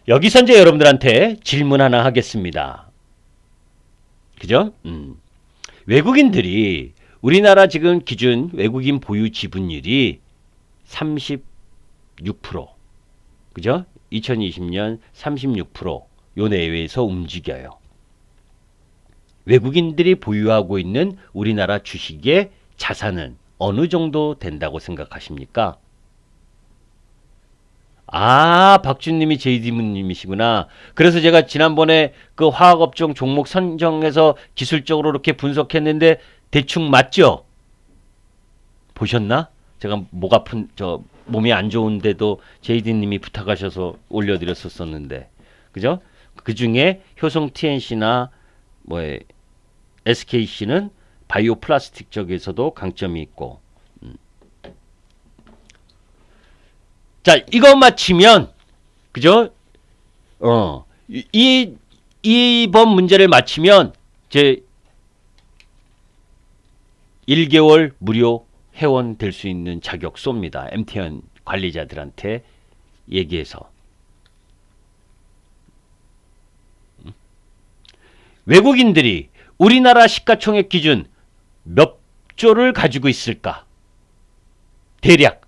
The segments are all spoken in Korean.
여기서 이제 여러분들한테 질문 하나 하겠습니다. 그죠? 외국인들이 우리나라 지금 기준 외국인 보유 지분율이 36%. 그죠? 2020년 36%요 내외에서 움직여요. 외국인들이 보유하고 있는 우리나라 주식의 자산은 어느 정도 된다고 생각하십니까? 아, 박준님이 JD님이시구나. 그래서 제가 지난번에 그 화학업종 종목 선정해서 기술적으로 이렇게 분석했는데 대충 맞죠? 보셨나? 제가 목 아픈 몸이 안 좋은데도 JD님이 부탁하셔서 올려드렸었는데, 그죠? 그 중에 효성 TNC나 뭐 SKC는 바이오 플라스틱 쪽에서도 강점이 있고, 자, 이거 맞히면, 그죠? 이번 문제를 맞히면, 제 1개월 무료 회원 될 수 있는 자격 쏩니다. MTN 관리자들한테 얘기해서. 외국인들이 우리나라 시가총액 기준 몇 조를 가지고 있을까? 대략.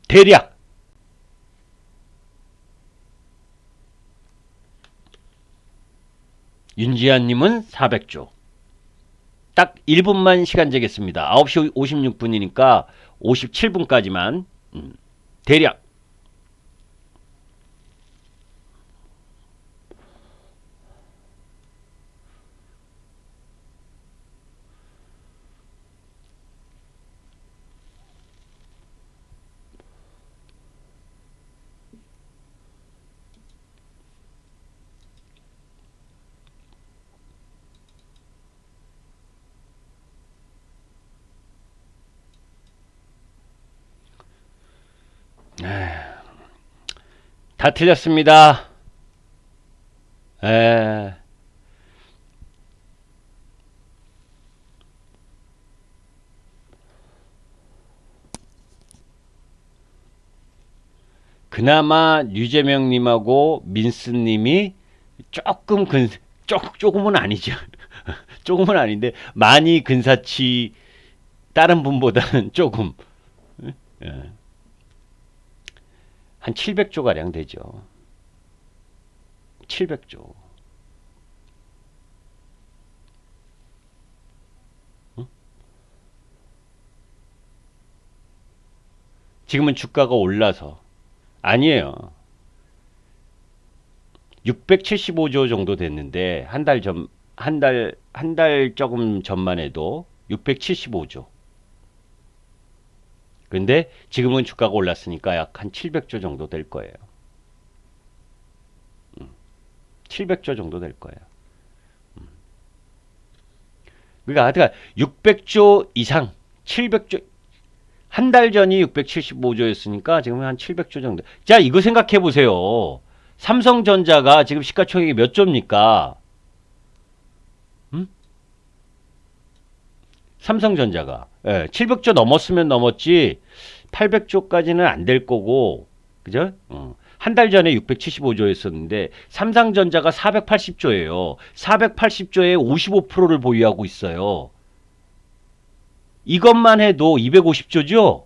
대략. 윤지한님은 400조. 딱 1분만 시간 재겠습니다. 9시 56분이니까 57분까지만. 대략. 다 틀렸습니다. 에. 그나마 류재명님하고 민스님이 조금 조금은 아니죠. 조금은 아닌데 많이 근사치 다른 분보다는 조금 예. 한 700조 가량 되죠. 700조. 지금은 주가가 올라서 아니에요. 675조 정도 됐는데 한 달 조금 전만 해도 675조. 근데 지금은 주가가 올랐으니까 약 한 700조 정도 될 거예요. 700조 정도 될 거예요. 그러니까 600조 이상, 700조 한 달 전이 675조였으니까 지금 한 700조 정도. 자, 이거 생각해 보세요. 삼성전자가 지금 시가총액이 몇 조입니까? 삼성전자가 700조 넘었으면 넘었지 800조까지는 안 될 거고, 그죠? 한 달 전에 675조였었는데 삼성전자가 480조예요. 480조의 55%를 보유하고 있어요. 이것만 해도 250조죠?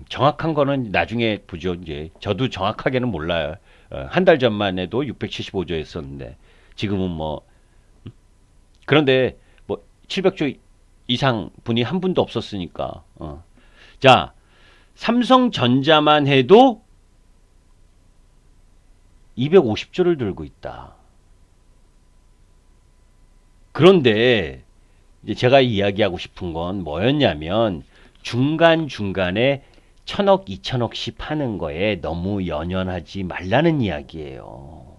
정확한 거는 나중에 보죠. 이제 저도 정확하게는 몰라요. 한 달 전만 해도 675조였었는데 지금은 뭐 그런데 뭐 700조 이상 분이 한 분도 없었으니까. 자, 삼성전자만 해도 250조를 들고 있다. 그런데 이제 제가 이야기하고 싶은 건 뭐였냐면 중간중간에 천억, 2천억씩 파는 거에 너무 연연하지 말라는 이야기예요.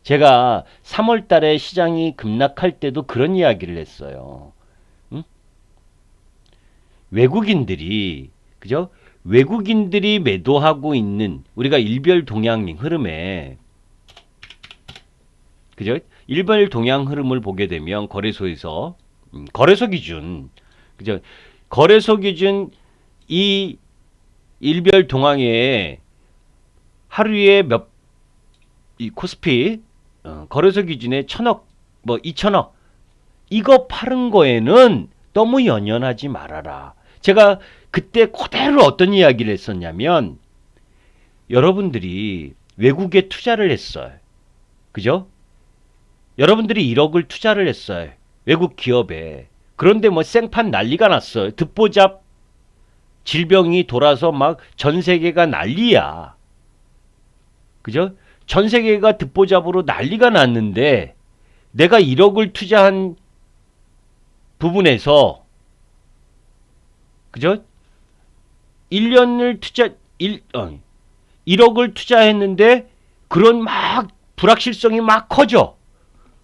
제가 3월 달에 시장이 급락할 때도 그런 이야기를 했어요. 응? 외국인들이, 그죠? 외국인들이 매도하고 있는 우리가 일별 동향 흐름에, 그죠? 일별 동향 흐름을 보게 되면 거래소에서 거래소 기준, 그죠? 거래소 기준 이 일별 동향에 하루에 이 코스피 거래소 기준에 1,000억, 뭐 2,000억 이거 파는 거에는 너무 연연하지 말아라. 제가 그때 그대로 어떤 이야기를 했었냐면 여러분들이 외국에 투자를 했어요. 그죠? 여러분들이 1억을 투자를 했어요. 외국 기업에. 그런데 뭐 생판 난리가 났어요. 듣보잡 질병이 돌아서 막 전 세계가 난리야. 그죠? 전 세계가 듣보잡으로 난리가 났는데 내가 1억을 투자한 부분에서 그죠? 1년을 1억을 투자했는데 그런 막 불확실성이 막 커져.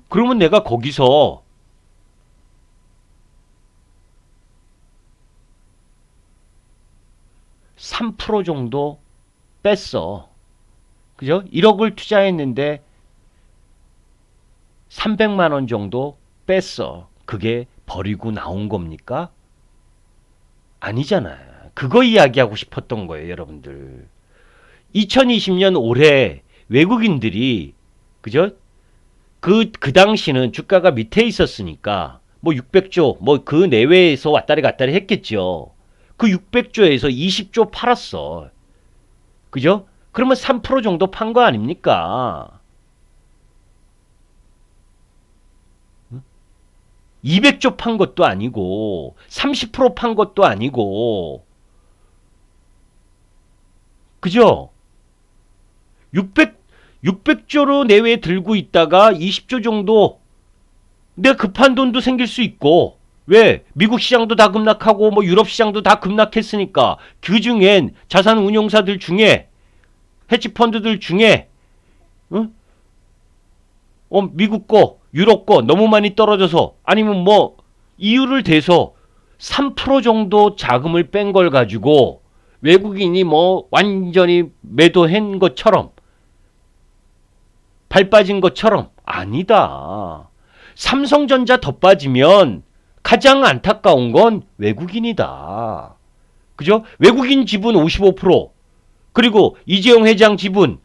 그러면 내가 거기서 (3% 정도) 뺐어. 그죠? 1억을 투자했는데 300만 원 정도 뺐어. 그게 버리고 나온 겁니까? 아니잖아요. 그거 이야기하고 싶었던 거예요, 여러분들. 2020년 올해 외국인들이 그죠? 그 당시는 주가가 밑에 있었으니까 뭐 600조 뭐 그 내외에서 왔다리 갔다리 했겠죠. 그 600조에서 20조 팔았어. 그죠? 그러면 3% 정도 판 거 아닙니까? 200조 판 것도 아니고 30%판 것도 아니고 그죠? 600조로 내외에 들고 있다가 20조 정도 내가 급한 돈도 생길 수 있고 왜? 미국 시장도 다 급락하고 뭐 유럽 시장도 다 급락했으니까 그 중엔 자산 운용사들 중에 헤지펀드들 중에 응? 미국 거, 유럽 거 너무 많이 떨어져서 아니면 뭐 이유를 대서 3% 정도 자금을 뺀 걸 가지고 외국인이 뭐 완전히 매도한 것처럼 발 빠진 것처럼 아니다. 삼성전자 더 빠지면 가장 안타까운 건 외국인이다. 그죠? 외국인 지분 55%, 그리고 이재용 회장 지분,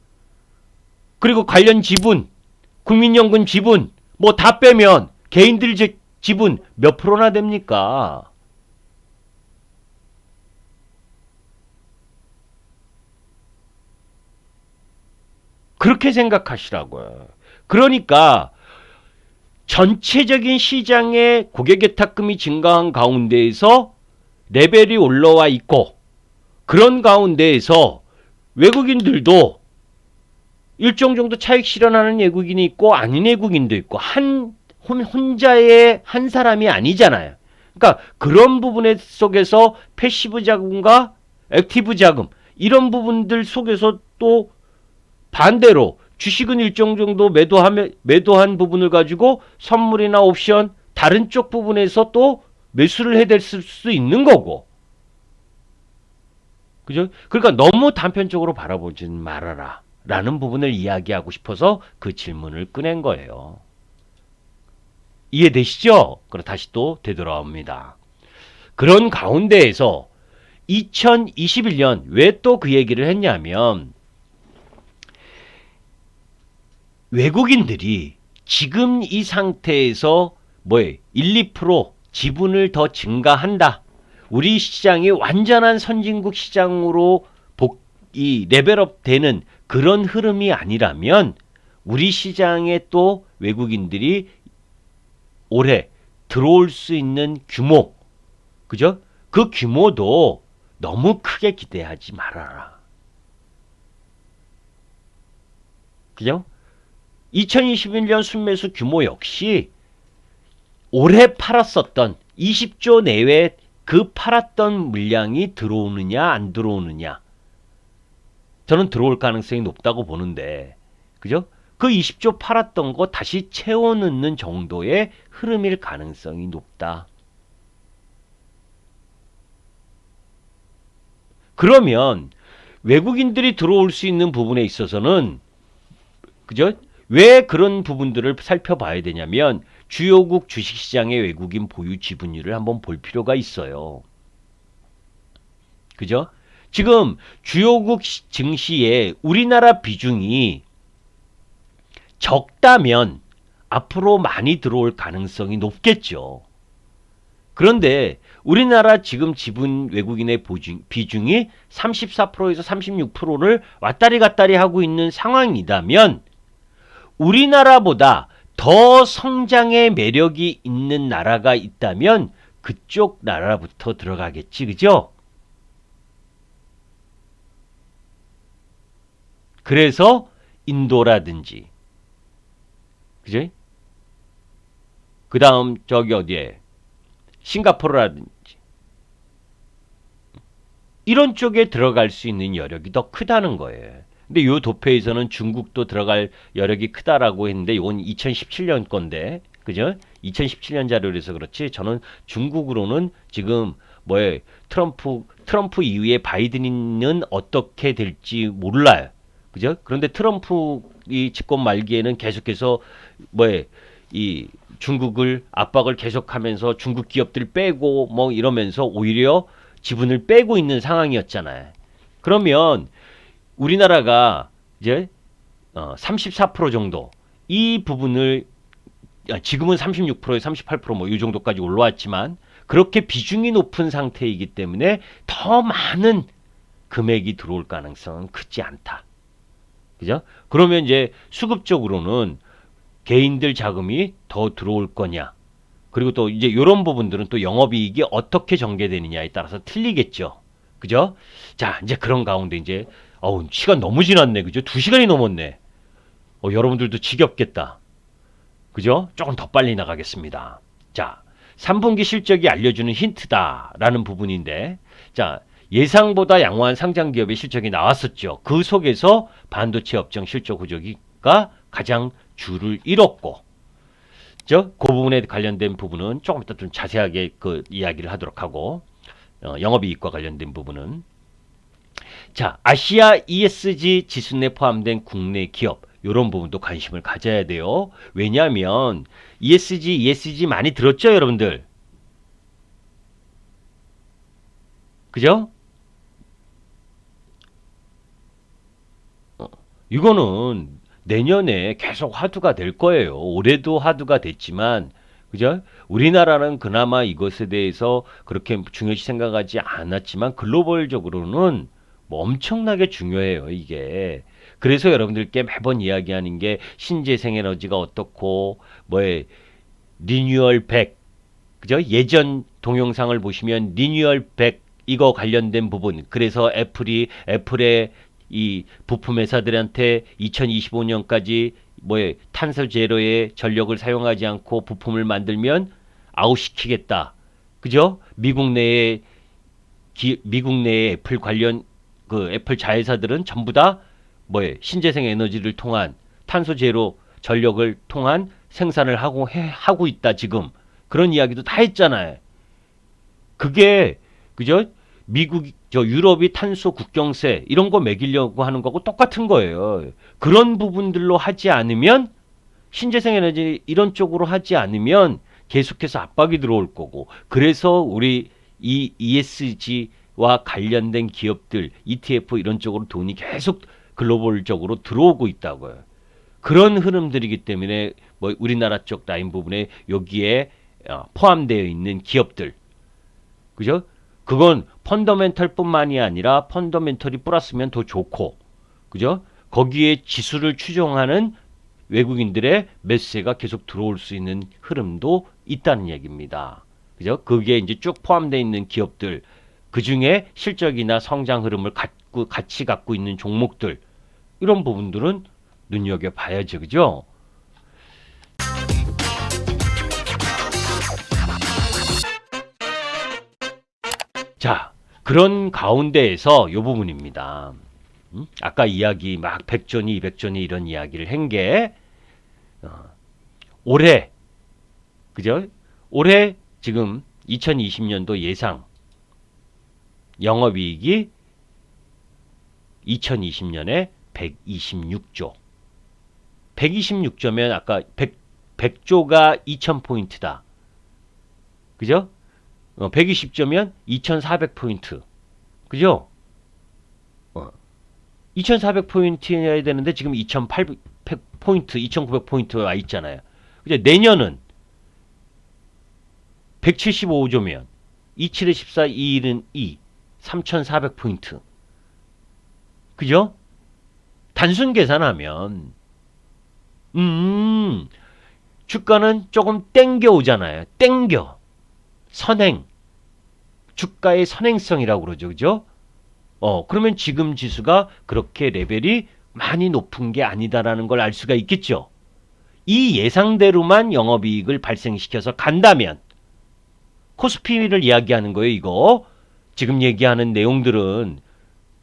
그리고 관련 지분, 국민연금 지분, 뭐 다 빼면 개인들 지분 몇 프로나 됩니까? 그렇게 생각하시라고요. 그러니까 전체적인 시장의 고객예탁금이 증가한 가운데에서 레벨이 올라와 있고 그런 가운데에서 외국인들도 일정 정도 차익 실현하는 외국인이 있고 아닌 외국인도 있고 혼자의 한 사람이 아니잖아요. 그러니까 그런 부분 속에서 패시브 자금과 액티브 자금 이런 부분들 속에서 또 반대로 주식은 일정 정도 매도한 부분을 가지고 선물이나 옵션 다른 쪽 부분에서 또 매수를 해댈 수 있는 거고. 그죠? 그러니까 너무 단편적으로 바라보지 말아라 라는 부분을 이야기하고 싶어서 그 질문을 꺼낸 거예요. 이해되시죠? 그럼 다시 또 되돌아옵니다. 그런 가운데에서 2021년 왜 또 그 얘기를 했냐면 외국인들이 지금 이 상태에서 1, 2% 지분을 더 증가한다. 우리 시장이 완전한 선진국 시장으로 레벨업 되는 그런 흐름이 아니라면 우리 시장에 또 외국인들이 올해 들어올 수 있는 규모, 그죠? 그 규모도 너무 크게 기대하지 말아라. 그죠? 2021년 순매수 규모 역시 올해 팔았었던 20조 내외 그 팔았던 물량이 들어오느냐 안 들어오느냐. 저는 들어올 가능성이 높다고 보는데, 그죠? 그 20조 팔았던 거 다시 채워 넣는 정도의 흐름일 가능성이 높다. 그러면 외국인들이 들어올 수 있는 부분에 있어서는, 그죠? 왜 그런 부분들을 살펴봐야 되냐면 주요국 주식시장의 외국인 보유 지분율을 한번 볼 필요가 있어요. 그죠? 지금 주요국 증시에 우리나라 비중이 적다면 앞으로 많이 들어올 가능성이 높겠죠. 그런데 우리나라 지금 지분 외국인의 비중이 34%에서 36%를 왔다리 갔다리 하고 있는 상황이라면 우리나라보다 더 성장의 매력이 있는 나라가 있다면 그쪽 나라부터 들어가겠지, 그죠? 그래서 인도라든지, 그죠? 그 다음 저기 어디에 싱가포르라든지 이런 쪽에 들어갈 수 있는 여력이 더 크다는 거예요. 근데 요 도표에서는 중국도 들어갈 여력이 크다라고 했는데 이건 2017년 건데, 그죠? 2017년 자료라서 그렇지 저는 중국으로는 지금 뭐에 트럼프 이후에 바이든은 어떻게 될지 몰라요. 그죠? 그런데 트럼프 이 집권 말기에는 계속해서 뭐에 이 중국을 압박을 계속하면서 중국 기업들 빼고 뭐 이러면서 오히려 지분을 빼고 있는 상황이었잖아요. 그러면 우리나라가 이제 34% 정도 이 부분을 지금은 36%에 38%뭐 이 정도까지 올라왔지만 그렇게 비중이 높은 상태이기 때문에 더 많은 금액이 들어올 가능성은 크지 않다. 그죠? 그러면 이제 수급적으로는 개인들 자금이 더 들어올 거냐. 그리고 또 이제 이런 부분들은 또 영업이익이 어떻게 전개되느냐에 따라서 틀리겠죠. 그죠? 자, 이제 그런 가운데 이제 시간 너무 지났네. 그죠? 2시간이 넘었네. 여러분들도 지겹겠다. 그죠? 조금 더 빨리 나가겠습니다. 자, 3분기 실적이 알려주는 힌트다라는 부분인데, 자, 예상보다 양호한 상장 기업의 실적이 나왔었죠. 그 속에서 반도체 업종 실적 호조기가 가장 줄을 잃었고, 그 부분에 관련된 부분은 조금 이따 좀 자세하게 그 이야기를 하도록 하고, 영업이익과 관련된 부분은 자, 아시아 ESG 지수 내 포함된 국내 기업 이런 부분도 관심을 가져야 돼요. 왜냐하면 ESG 많이 들었죠, 여러분들? 그죠? 이거는 내년에 계속 화두가 될 거예요. 올해도 화두가 됐지만, 그죠? 우리나라는 그나마 이것에 대해서 그렇게 중요시 생각하지 않았지만 글로벌적으로는 뭐 엄청나게 중요해요, 이게. 그래서 여러분들께 매번 이야기하는 게 신재생 에너지가 어떻고, 뭐에 리뉴얼 100, 그죠? 예전 동영상을 보시면 리뉴얼 100 이거 관련된 부분. 그래서 애플의 이 부품 회사들한테 2025년까지 뭐에 탄소 제로의 전력을 사용하지 않고 부품을 만들면 아웃시키겠다. 그죠? 미국 내에 애플 관련 그 애플 자회사들은 전부 다 뭐에 신재생 에너지를 통한 탄소 제로 전력을 통한 생산을 하고 있다 지금. 그런 이야기도 다 했잖아요. 그게 그죠? 유럽이 탄소 국경세 이런 거 매기려고 하는 거고 똑같은 거예요. 그런 부분들로 하지 않으면 신재생 에너지 이런 쪽으로 하지 않으면 계속해서 압박이 들어올 거고 그래서 우리 이 ESG와 관련된 기업들 ETF 이런 쪽으로 돈이 계속 글로벌적으로 들어오고 있다고요. 그런 흐름들이기 때문에 뭐 우리나라 쪽 라인 부분에 여기에 포함되어 있는 기업들 그죠? 그건 펀더멘털뿐만이 아니라 펀더멘털이 플러스면 더 좋고, 그죠? 거기에 지수를 추종하는 외국인들의 매수세가 계속 들어올 수 있는 흐름도 있다는 얘기입니다. 그죠? 그게 이제 쭉 포함되어 있는 기업들, 그 중에 실적이나 성장 흐름을 같이 갖고 있는 종목들, 이런 부분들은 눈여겨봐야죠. 그죠? 자, 그런 가운데에서 요 부분입니다. 아까 이야기 막 100조니 200조니 이런 이야기를 한 게 올해 그죠? 올해 지금 2020년도 예상 영업이익이 2020년에 126조. 126조면 아까 100조가 2000포인트다. 그죠? 120조면 2400포인트. 그죠? 2400포인트여야 되는데 지금 2800포인트, 2900포인트 와 있잖아요. 그죠? 내년은 175조면 27에 14, 2일은 2, 3400포인트. 그죠? 단순 계산하면 주가는 조금 땡겨 오잖아요. 땡겨. 선행. 주가의 선행성이라고 그러죠. 그죠? 그러면 지금 지수가 그렇게 레벨이 많이 높은 게 아니다라는 걸 알 수가 있겠죠. 이 예상대로만 영업이익을 발생시켜서 간다면 코스피를 이야기하는 거예요. 이거 지금 얘기하는 내용들은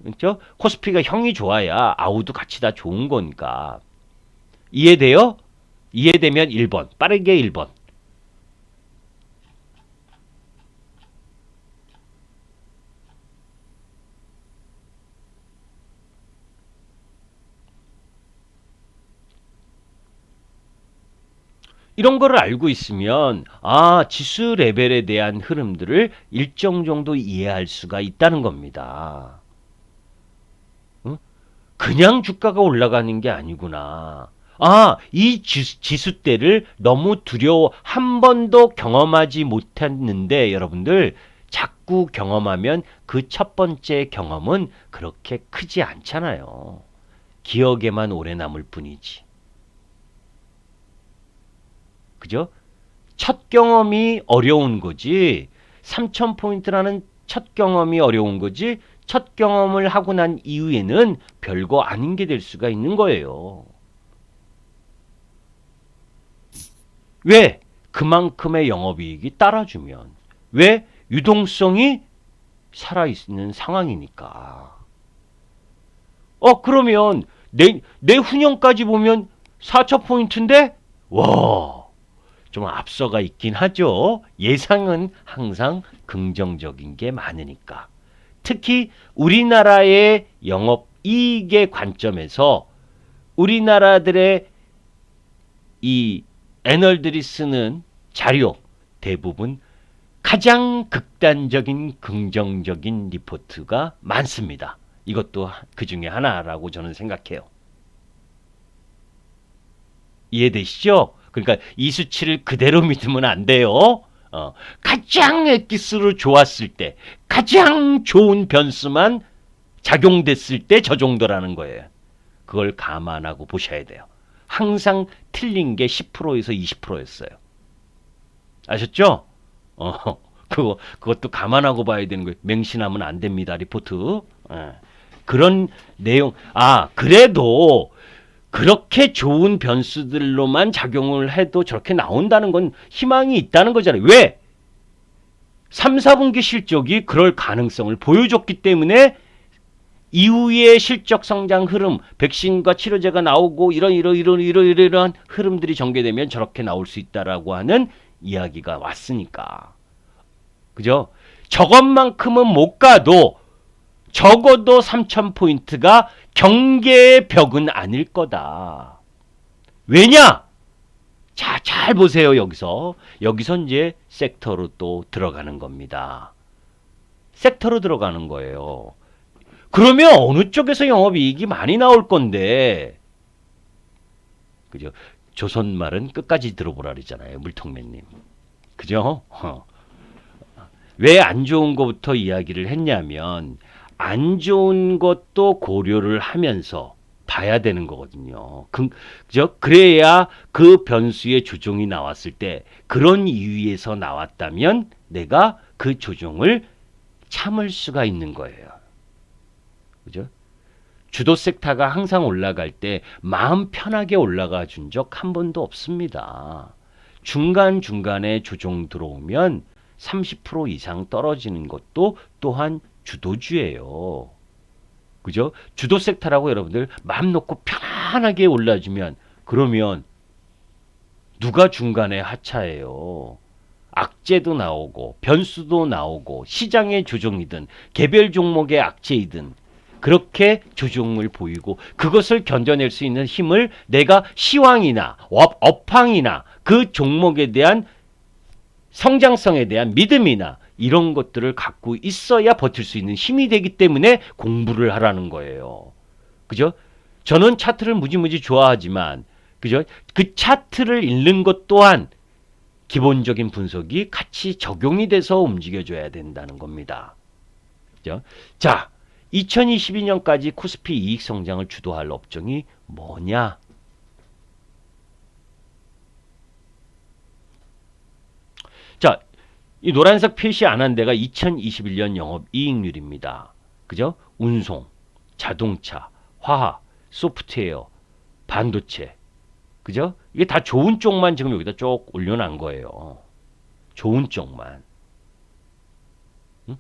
그렇죠? 코스피가 형이 좋아야 아우도 같이 다 좋은 거니까. 이해돼요? 이해되면 1번 빠르게 1번. 이런 거를 알고 있으면 지수 레벨에 대한 흐름들을 일정 정도 이해할 수가 있다는 겁니다. 그냥 주가가 올라가는 게 아니구나. 이 지수대를 너무 두려워 한 번도 경험하지 못했는데 여러분들 자꾸 경험하면 그 첫 번째 경험은 그렇게 크지 않잖아요. 기억에만 오래 남을 뿐이지. 그죠? 첫 경험이 어려운 거지. 3000포인트라는 첫 경험이 어려운 거지. 첫 경험을 하고 난 이후에는 별거 아닌 게 될 수가 있는 거예요. 왜? 그만큼의 영업이익이 따라주면. 왜? 유동성이 살아있는 상황이니까. 그러면 내 훈영까지 보면 4000포인트인데? 와, 좀 앞서가 있긴 하죠. 예상은 항상 긍정적인 게 많으니까. 특히 우리나라의 영업이익의 관점에서 우리나라들의 이 애널들이 쓰는 자료 대부분 가장 극단적인 긍정적인 리포트가 많습니다. 이것도 그 중에 하나라고 저는 생각해요. 이해되시죠? 그러니까 이 수치를 그대로 믿으면 안 돼요. 가장 엑기스로 좋았을 때, 가장 좋은 변수만 작용됐을 때 저 정도라는 거예요. 그걸 감안하고 보셔야 돼요. 항상 틀린 게 10%에서 20%였어요. 아셨죠? 그것도 감안하고 봐야 되는 거예요. 맹신하면 안 됩니다. 리포트. 그런 내용. 그래도 그렇게 좋은 변수들로만 작용을 해도 저렇게 나온다는 건 희망이 있다는 거잖아요. 왜? 3, 4분기 실적이 그럴 가능성을 보여줬기 때문에 이후의 실적 성장 흐름, 백신과 치료제가 나오고 이런 흐름들이 전개되면 저렇게 나올 수 있다라고 하는 이야기가 왔으니까. 그죠? 저것만큼은 못 가도 적어도 3000포인트가 경계의 벽은 아닐 거다. 왜냐? 자, 잘 보세요. 여기서 이제 섹터로 또 들어가는 겁니다. 섹터로 들어가는 거예요. 그러면 어느 쪽에서 영업이익이 많이 나올 건데, 그죠? 조선말은 끝까지 들어보라 그러잖아요. 물통맨님. 그죠? 왜 안 좋은 것부터 이야기를 했냐면 안 좋은 것도 고려를 하면서 봐야 되는 거거든요. 그죠? 그래야 그 변수의 조정이 나왔을 때 그런 이유에서 나왔다면 내가 그 조정을 참을 수가 있는 거예요. 그죠? 주도 섹터가 항상 올라갈 때 마음 편하게 올라가 준 적 한 번도 없습니다. 중간중간에 조정 들어오면 30% 이상 떨어지는 것도 또한 주도주예요. 그죠? 주도 섹터라고 여러분들 마음 놓고 편안하게 올라주면 그러면 누가 중간에 하차해요? 악재도 나오고 변수도 나오고 시장의 조정이든 개별 종목의 악재이든 그렇게 조정을 보이고 그것을 견뎌낼 수 있는 힘을 내가 시황이나 업황이나 그 종목에 대한 성장성에 대한 믿음이나 이런 것들을 갖고 있어야 버틸 수 있는 힘이 되기 때문에 공부를 하라는 거예요. 그죠? 저는 차트를 무지무지 좋아하지만 그죠? 그 차트를 읽는 것 또한 기본적인 분석이 같이 적용이 돼서 움직여줘야 된다는 겁니다. 그죠? 자, 2022년까지 코스피 이익 성장을 주도할 업종이 뭐냐? 자, 이 노란색 표시 안 한 데가 2021년 영업이익률입니다. 그죠? 운송, 자동차, 화학, 소프트웨어, 반도체. 그죠? 이게 다 좋은 쪽만 지금 여기다 쭉 올려놓은 거예요. 좋은 쪽만. 응?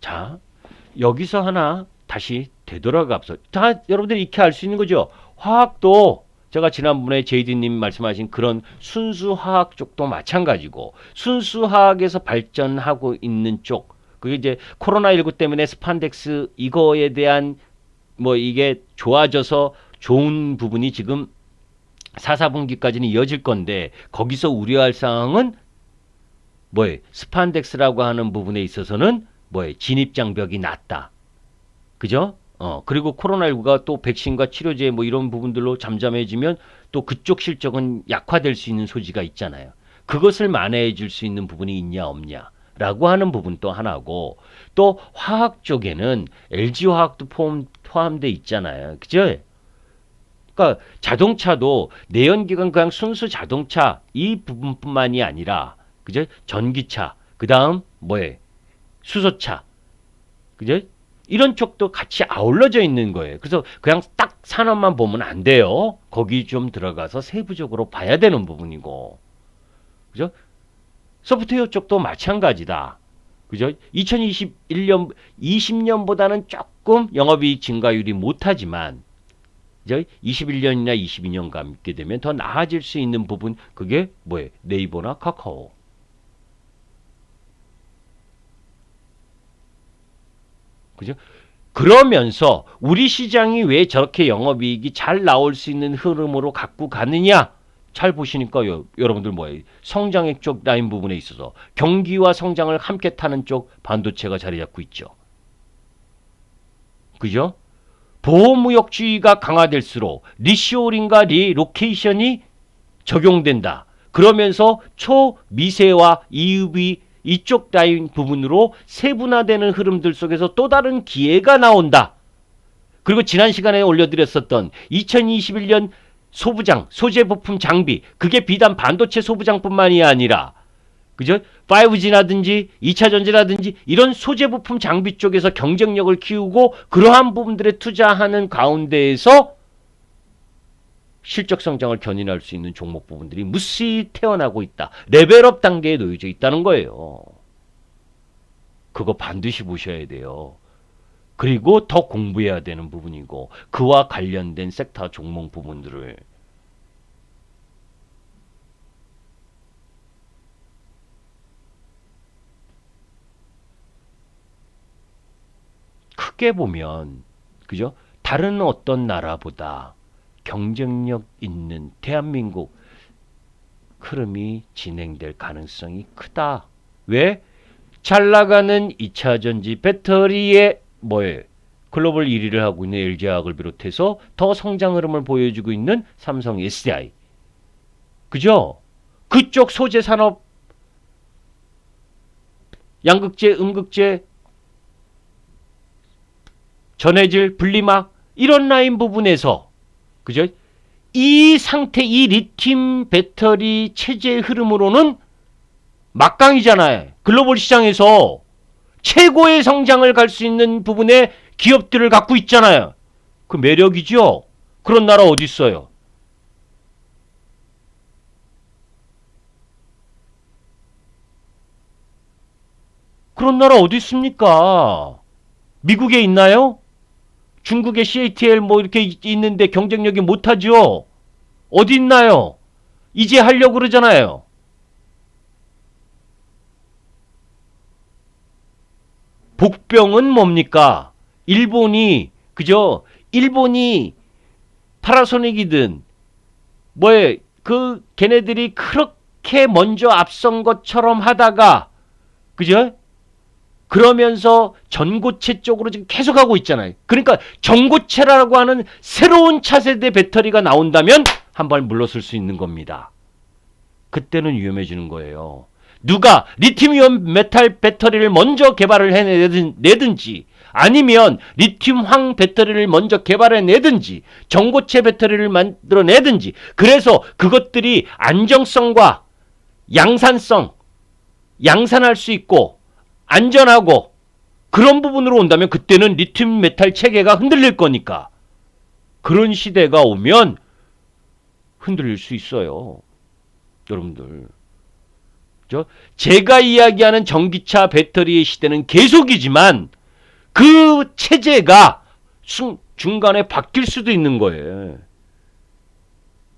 자, 여기서 하나 다시 되돌아가서 다 여러분들이 이렇게 알 수 있는 거죠. 화학도 제가 지난번에 제이디님 말씀하신 그런 순수 화학 쪽도 마찬가지고 순수 화학에서 발전하고 있는 쪽 그게 이제 코로나19 때문에 스판덱스 이거에 대한 뭐 이게 좋아져서 좋은 부분이 지금 4, 4분기까지는 이어질 건데 거기서 우려할 상황은 뭐예요? 스판덱스라고 하는 부분에 있어서는 뭐예요? 진입장벽이 낮다. 그죠? 그리고 코로나19가 또 백신과 치료제 뭐 이런 부분들로 잠잠해지면 또 그쪽 실적은 약화될 수 있는 소지가 있잖아요. 그것을 만회해 줄 수 있는 부분이 있냐 없냐 라고 하는 부분 또 하나고 또 화학 쪽에는 LG화학도 포함돼 있잖아요. 그죠? 그러니까 자동차도 내연기관 그냥 순수 자동차 이 부분뿐만이 아니라 그죠? 전기차 그다음 뭐예요? 수소차 그죠? 이런 쪽도 같이 아울러져 있는 거예요. 그래서 그냥 딱 산업만 보면 안 돼요. 거기 좀 들어가서 세부적으로 봐야 되는 부분이고. 그죠? 소프트웨어 쪽도 마찬가지다. 그죠? 2021년, 20년보다는 조금 영업이익 증가율이 못하지만, 그죠? 21년이나 22년 감게 되면 더 나아질 수 있는 부분, 그게 뭐예요? 네이버나 카카오. 그죠? 그러면서 우리 시장이 왜 저렇게 영업이익이 잘 나올 수 있는 흐름으로 갖고 가느냐? 잘 보시니까 여러분들 뭐예요? 성장액 쪽 라인 부분에 있어서 경기와 성장을 함께 타는 쪽 반도체가 자리 잡고 있죠. 그죠? 보호무역주의가 강화될수록 리쇼링과 리로케이션이 적용된다. 그러면서 초미세와 EUV 이쪽 라인 부분으로 세분화되는 흐름들 속에서 또 다른 기회가 나온다. 그리고 지난 시간에 올려드렸었던 2021년 소부장, 소재 부품 장비 그게 비단 반도체 소부장뿐만이 아니라 그죠? 5G라든지 2차 전지라든지 이런 소재 부품 장비 쪽에서 경쟁력을 키우고 그러한 부분들에 투자하는 가운데에서 실적 성장을 견인할 수 있는 종목 부분들이 무수히 태어나고 있다. 레벨업 단계에 놓여져 있다는 거예요. 그거 반드시 보셔야 돼요. 그리고 더 공부해야 되는 부분이고 그와 관련된 섹터 종목 부분들을 크게 보면 그죠? 다른 어떤 나라보다 경쟁력 있는 대한민국 흐름이 진행될 가능성이 크다. 왜? 잘 나가는 2차 전지 배터리의 뭐예요? 글로벌 1위를 하고 있는 LG화학을 비롯해서 더 성장 흐름을 보여주고 있는 삼성 SDI. 그죠? 그쪽 소재 산업 양극재, 음극재, 전해질, 분리막 이런 라인 부분에서 그죠? 이 상태, 이 리튬 배터리 체제 흐름으로는 막강이잖아요. 글로벌 시장에서 최고의 성장을 갈 수 있는 부분의 기업들을 갖고 있잖아요. 그 매력이죠. 그런 나라 어디 있어요? 그런 나라 어디 있습니까? 미국에 있나요? 중국에 CATL 뭐 이렇게 있는데 경쟁력이 못하죠? 어디 있나요? 이제 하려고 그러잖아요. 복병은 뭡니까? 일본이 그죠? 일본이 파라소닉이든 뭐에 그 걔네들이 그렇게 먼저 앞선 것처럼 하다가 그죠? 그러면서 전고체 쪽으로 지금 계속 하고 있잖아요. 그러니까 전고체라고 하는 새로운 차세대 배터리가 나온다면 한 발 물러설 수 있는 겁니다. 그때는 위험해지는 거예요. 누가 리튬이온 메탈 배터리를 먼저 개발을 해내든지 아니면 리튬황 배터리를 먼저 개발해내든지 전고체 배터리를 만들어내든지 그래서 그것들이 안정성과 양산성, 양산할 수 있고 안전하고 그런 부분으로 온다면 그때는 리튬 메탈 체계가 흔들릴 거니까 그런 시대가 오면 흔들릴 수 있어요. 여러분들. 제가 이야기하는 전기차 배터리의 시대는 계속이지만 그 체제가 중간에 바뀔 수도 있는 거예요.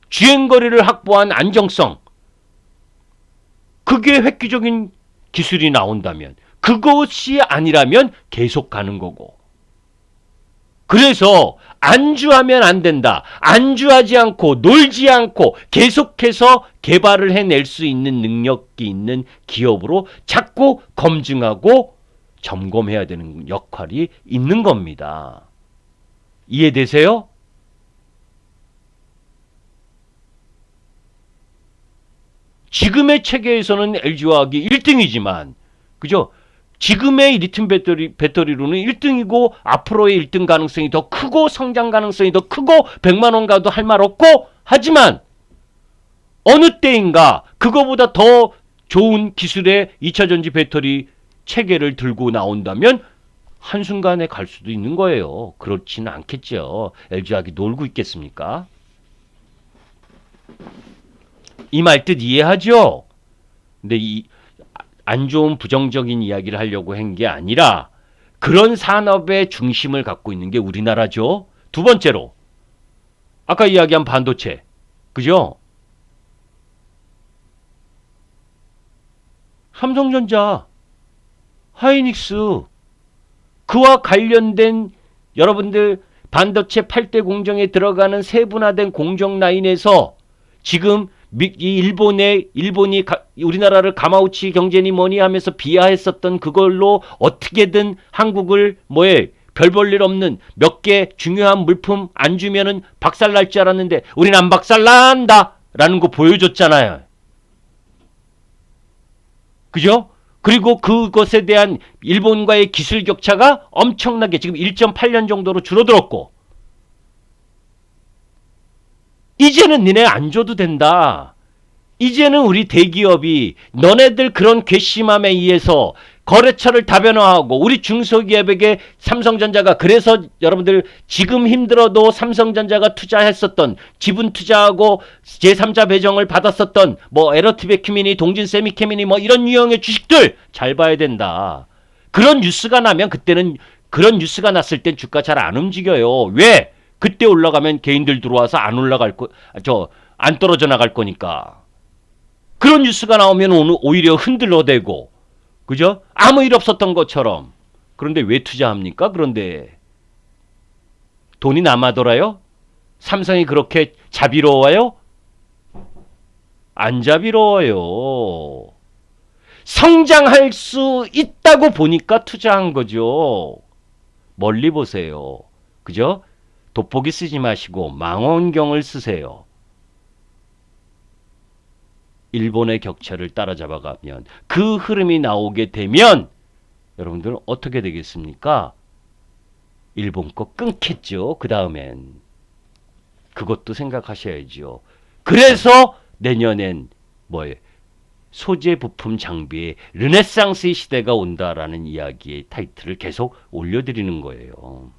주행거리를 확보한 안정성. 그게 획기적인 기술이 나온다면 그것이 아니라면 계속 가는 거고. 그래서 안주하면 안 된다. 안주하지 않고 놀지 않고 계속해서 개발을 해낼 수 있는 능력이 있는 기업으로 자꾸 검증하고 점검해야 되는 역할이 있는 겁니다. 이해되세요? 지금의 체계에서는 LG화학이 1등이지만 그죠? 지금의 리튬 배터리로는 1등이고 앞으로의 1등 가능성이 더 크고 성장 가능성이 더 크고 100만 원 가도 할 말 없고 하지만 어느 때인가 그거보다 더 좋은 기술의 2차전지 배터리 체계를 들고 나온다면 한순간에 갈 수도 있는 거예요. 그렇지는 않겠죠. LG화학이 놀고 있겠습니까? 이 말 뜻 이해하죠? 근데 이 안 좋은 부정적인 이야기를 하려고 한 게 아니라 그런 산업의 중심을 갖고 있는 게 우리나라죠. 두 번째로 아까 이야기한 반도체. 그죠? 삼성전자, 하이닉스 그와 관련된 여러분들 반도체 8대 공정에 들어가는 세분화된 공정 라인에서 지금 일본이 우리나라를 가마우치 경제니 뭐니 하면서 비하했었던 그걸로 어떻게든 한국을 별 볼 일 없는 몇 개 중요한 물품 안 주면은 박살날 줄 알았는데 우린 안 박살난다 라는 거 보여줬잖아요. 그죠? 그리고 그것에 대한 일본과의 기술 격차가 엄청나게 지금 1.8년 정도로 줄어들었고 이제는 니네 안 줘도 된다. 이제는 우리 대기업이 너네들 그런 괘씸함에 의해서 거래처를 다변화하고 우리 중소기업에게 삼성전자가 그래서 여러분들 지금 힘들어도 삼성전자가 투자했었던 지분 투자하고 제3자 배정을 받았었던 에러티베큐미니 동진세미케미니 이런 유형의 주식들 잘 봐야 된다. 그런 뉴스가 나면 그때는 그런 뉴스가 났을 땐 주가 잘 안 움직여요. 왜? 그때 올라가면 개인들 들어와서 안 떨어져 나갈 거니까. 그런 뉴스가 나오면 오히려 흔들어대고, 그죠? 아무 일 없었던 것처럼. 그런데 왜 투자합니까? 그런데 돈이 남아돌아요? 삼성이 그렇게 자비로워요? 안 자비로워요. 성장할 수 있다고 보니까 투자한 거죠. 멀리 보세요. 그죠? 돋보기 쓰지 마시고 망원경을 쓰세요. 일본의 격차를 따라잡아가면 그 흐름이 나오게 되면 여러분들은 어떻게 되겠습니까? 일본 거 끊겠죠. 그 다음엔 그것도 생각하셔야죠. 그래서 내년엔 소재 부품 장비의 르네상스의 시대가 온다라는 이야기의 타이틀을 계속 올려드리는 거예요.